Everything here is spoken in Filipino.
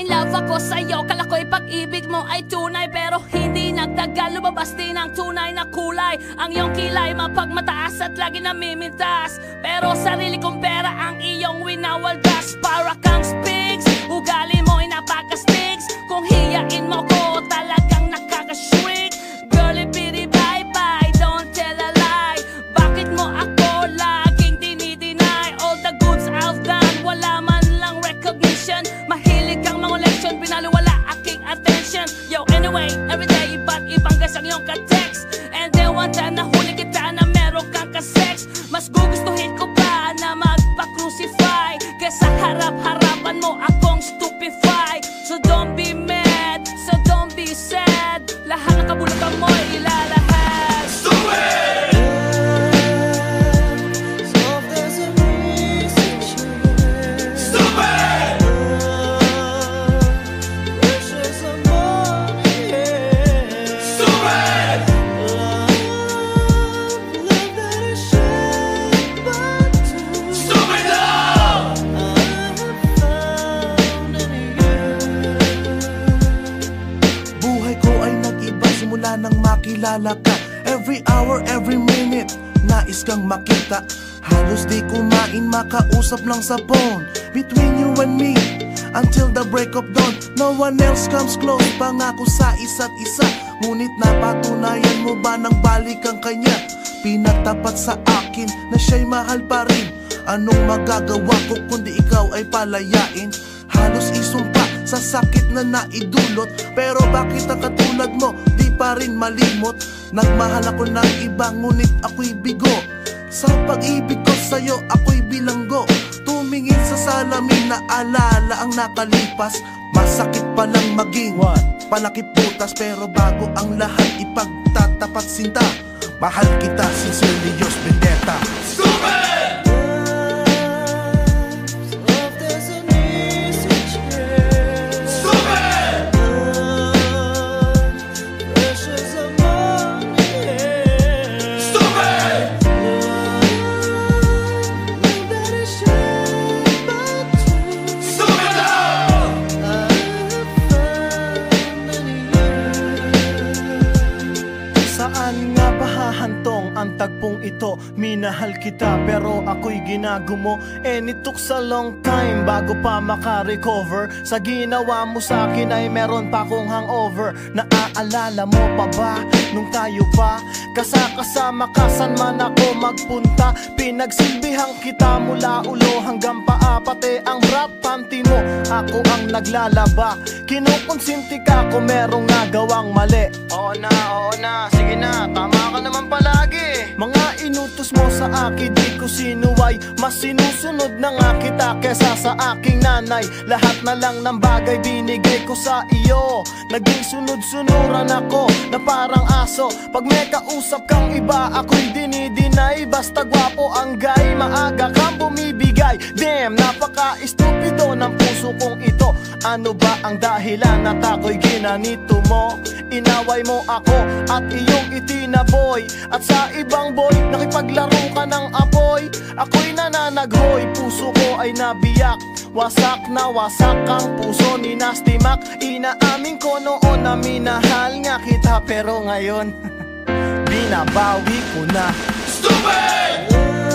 in love ako sa'yo. Kala ko'y pag-ibig mo ay tunay, pero hindi nagtagal, lumabas din ang tunay na kulay. Ang iyong kilay mapagmataas at lagi namimintas, pero sarili kong pera ang iyong winawaldas. Para kang Sphinx, ugali mo ay napaka-stinks. Kung hiyain mo ko, talagang nakaka-shrink. Girlie, bitty, bye-bye, don't tell a lie. Bakit mo ako laging dinideny? All the goods I've done, wala man lang recognition. Mahilig kang mga leksyon, binaliwala aking attention. Yo, anyway, everyday iba't ibang guys ang iyong ka-text. And then one time nahuli kita na meron kang ka-sex. Mas gugustuhin ko pa na magpa-crucify kesa harap-harapan mo akong stupefy. So don't be mad, so don't be sad. Lahat ng kabulukan mo ilalahad. Stupid! Nang makilala ka, every hour, every minute, nais kang makita. Halos di kumain, makausap lang sa phone. Between you and me, until the break of dawn. No one else comes close, pangako sa isa't isa. Ngunit napatunayan mo ba nang balik ang kanya? Pinatapat sa akin na siya'y mahal pa rin. Anong magagawa ko kundi ikaw ay palayain? Halos isumpa sa sakit na naidulot, pero bakit ang katulad mo di pa rin malimot? Nagmahal ako ng iba ngunit ako'y bigo. Sa pag-ibig ko sa'yo ako'y bilanggo. Tumingin sa salamin na alala ang nakalipas. Masakit palang maging palakip butas, pero bago ang lahat ipagtatapat sinta. Mahal kita, sincerely yours, Vendetta. Stupid! Saan nga ba hahantong ang tagpong ito? Minahal kita pero ako'y ginagumo. And it took a long time bago pa makarecover. Sa ginawa mo sa'kin ay meron pa akong hangover. Naaalala mo pa ba nung tayo pa kasama ka, saan man ako magpunta? Pinagsilbihan kita mula ulo hanggang paa, pati ang bra panty mo ako ang naglalaba. Kinukonsinti ka kung merong nagawang mali. Oo na, sige na, tama ka naman palagi. Mga inutos mo sa akin di ko sinuway. Mas sinusunod na nga kita kesa sa aking nanay. Lahat na lang ng bagay binigay ko sa iyo. Naging sunod-sunuran ako na parang aso. Pag may kausap kang iba ako'y dinidinay. Basta gwapo ang guy, maaga kang bumibigay. Damn, napaka-estupido ng puso kong ito. Ano ba ang dahilan at ako'y ginanito mo? Inaway mo ako at iyong itinaboy. At sa ibang boy, nakipaglaro ka ng apoy. Ako'y nananaghoy, puso ko ay nabiyak. Wasak na wasak ang puso ni Nasty Mac. Inaamin ko noon na minahal nga kita, pero ngayon binabawi ko na. Stupid!